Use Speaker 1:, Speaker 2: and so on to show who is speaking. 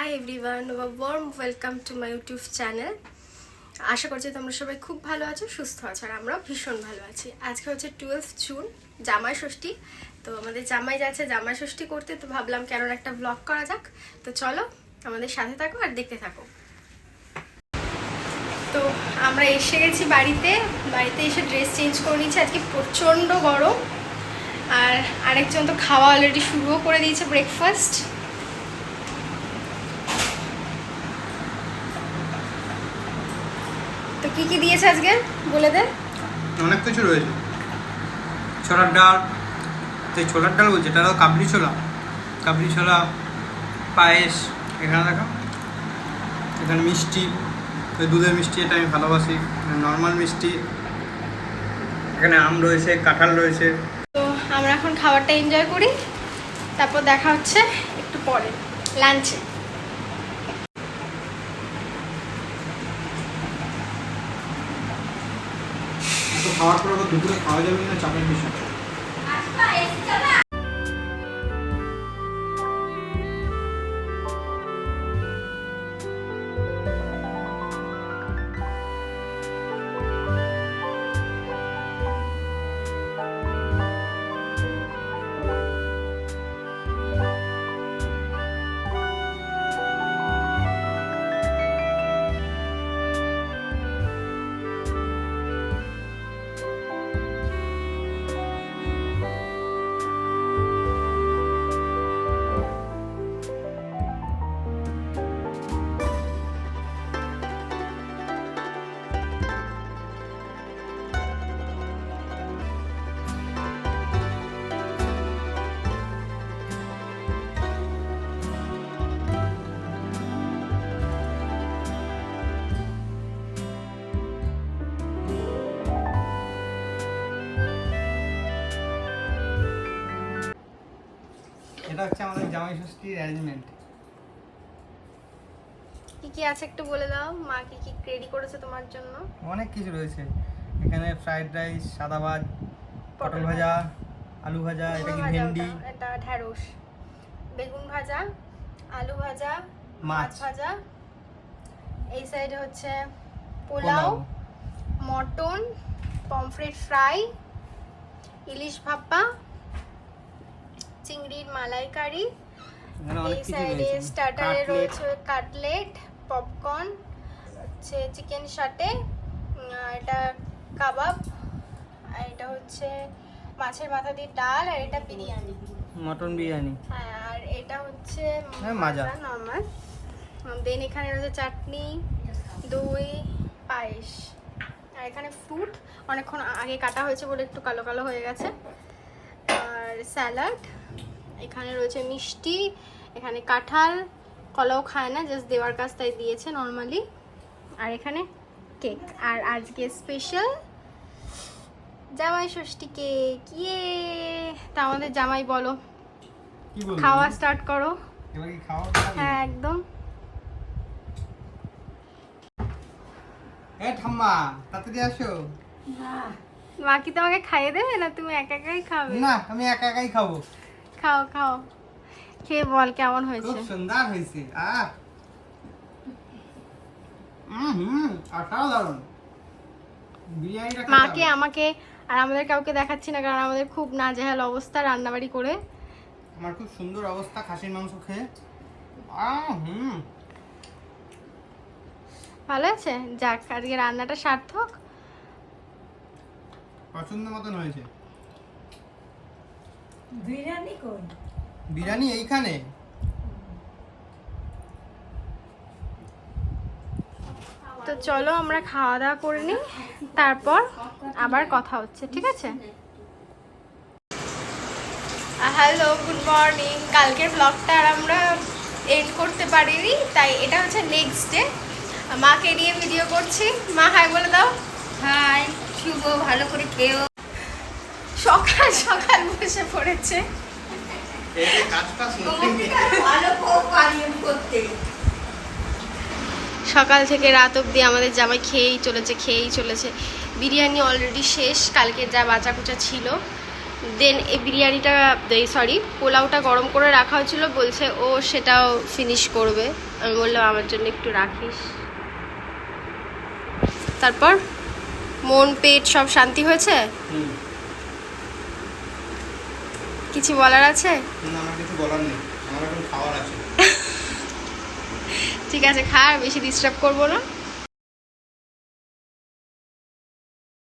Speaker 1: High everyone, warm welcome to my YouTube channel. আশা করছি তোমরা সবাই খুব ভালো আছো, সুস্থ আছো, আর আমরাও ভীষণ ভালো আছি। আজকে হচ্ছে 12 জুন, জামাই ষষ্ঠী। তো আমাদের জামাই যাচ্ছে জামাই ষষ্ঠী করতে, তো ভাবলাম কেন একটা ব্লগ করা যাক। তো চলো আমাদের সাথে থাকো আর দেখতে থাকো। তো আমরা এসে গেছি বাড়িতে এসে ড্রেস চেঞ্জ করে নিচ্ছি। আজকে প্রচণ্ড গরম, আর আরেকজন তো খাওয়া অলরেডি শুরুও করে দিয়েছে, ব্রেকফাস্ট। তো কি কি দিয়েছে আজকে বলে দে।
Speaker 2: অনেক কিছু রয়েছে। ছোলার ডাল, সেই ছোলার ডাল বলছে, এটা হলো কাবলি ছোলা, পায়েস, এখানে দেখা, এখানে মিষ্টি, ওই দুধের মিষ্টি, এটা আমি ভালোবাসি, নর্মাল মিষ্টি, এখানে আম রয়েছে, কাঁঠাল রয়েছে।
Speaker 1: তো আমরা এখন খাবারটা এনজয় করি, তারপর দেখা হচ্ছে একটু পরে লাঞ্চে।
Speaker 2: খাওয়ার পর আবার দুপুরে খাওয়া যাবে না, চাপের বিষয়। এটা হচ্ছে আমাদের জামাই ষষ্ঠীর অ্যারেঞ্জমেন্ট।
Speaker 1: কি কি আছে একটু বলে দাও, মা কি কি রেডি করেছে তোমার জন্য?
Speaker 2: অনেক কিছু রয়েছে এখানে, ফ্রাইড রাইস, সাদা ভাত, পটল ভাজা, আলু ভাজা, এটা কি ভেন্ডি,
Speaker 1: এটা ঢ্যাঁড়স, বেগুন ভাজা, আলু ভাজা, মাছ ভাজা। এই সাইডে হচ্ছে পোলাও, মটন, পমফ্রেট ফ্রাই, ইলিশ ভাপা, চিংড়ির মালাইকারি। এই সাইডে স্টার্টারে রয়েছে কাটলেট, পপকর্ন, হচ্ছে চিকেন সাটে, এটা কাবাব, আর এটা হচ্ছে মাছের মাথা দিয়ে ডাল, আর এটা বিরিয়ানি,
Speaker 2: মটন বিরিয়ানি।
Speaker 1: হ্যাঁ, আর এটা হচ্ছে
Speaker 2: মাজা
Speaker 1: নর্মাল। দেন এখানে রয়েছে চাটনি, দই, পায়েস, আর এখানে ফ্রুট অনেকক্ষণ আগে কাটা হয়েছে বলে একটু কালো কালো হয়ে গেছে, আর স্যালাড। এখানে রয়েছে মিষ্টি, এখানে কাঁঠাল, কলাও খায় না, জাস্ট দেওয়ার কাজ তাই দিয়েছে নর্মালি, আর এখানে কেক। আর আজকে স্পেশাল জামাই ষষ্ঠী কেক, ইয়ে। তা আমাদের জামাই বলো, খাওয়া স্টার্ট করো।
Speaker 2: এবার কি খাওয়া?
Speaker 1: হ্যাঁ একদম।
Speaker 2: এ ঠাম্মা, তাড়াতাড়ি আসো।
Speaker 1: মা কি তোমাকে খাইয়ে দেবে, না তুমি একা একাই খাবে?
Speaker 2: না, আমি একা একাই খাবো।
Speaker 1: খাও খাও, খেয়ে বল কেমন হয়েছে।
Speaker 2: খুব সুন্দর হয়েছে। অসাধারণ। বিরিয়ানিটা
Speaker 1: মাকে, আমাকে আর আমাদের কাউকে দেখাচ্ছি না, কারণ আমাদের খুব নাজেহাল অবস্থা রান্নাবাড়ি করে।
Speaker 2: আমার খুব সুন্দর অবস্থা খাসির মাংস খেয়ে।
Speaker 1: ভালো আছে, যাক আজকে রান্নাটা সার্থক।
Speaker 2: পছন্দ মতন হয়েছে।
Speaker 3: বিরিয়ানি কই?
Speaker 2: বিরিয়ানি এইখানে।
Speaker 1: তো চলো আমরা খাওয়া দাওয়া করে নিই, তারপর আবার কথা হচ্ছে, ঠিক আছে? Hello, good morning. কালকের ব্লগটা আর আমরা এন্ড করতে পারিনি, তাই এটা হচ্ছে নেক্সট ডে। মাকে নিয়ে ভিডিও করছি। মা হাই বলে দাও।
Speaker 3: হাই, শুভ, ভালো করে খেও।
Speaker 1: সকাল সকাল বসে পড়েছে।
Speaker 3: ভালো করতে
Speaker 1: সকাল থেকে রাত অবধি আমাদের জামাই খেয়েই চলেছে। বিরিয়ানি অলরেডি শেষ, কালকে যা বাঁচাকুচা ছিল দেন এই বিরিয়ানিটা সরি পোলাওটা গরম করে রাখা হয়েছিল, বলছে ও সেটাও ফিনিশ করবে। আমি বললাম আমার জন্য একটু রাখিস। তারপর মন পেট সব শান্তি হয়েছে? কিছু বলার আছে?
Speaker 2: আমার কিছু বলার নেই, আমার এখন খাওয়ার আছে।
Speaker 1: ঠিক আছে, খা, আর বেশি ডিস্টার্ব করবো না।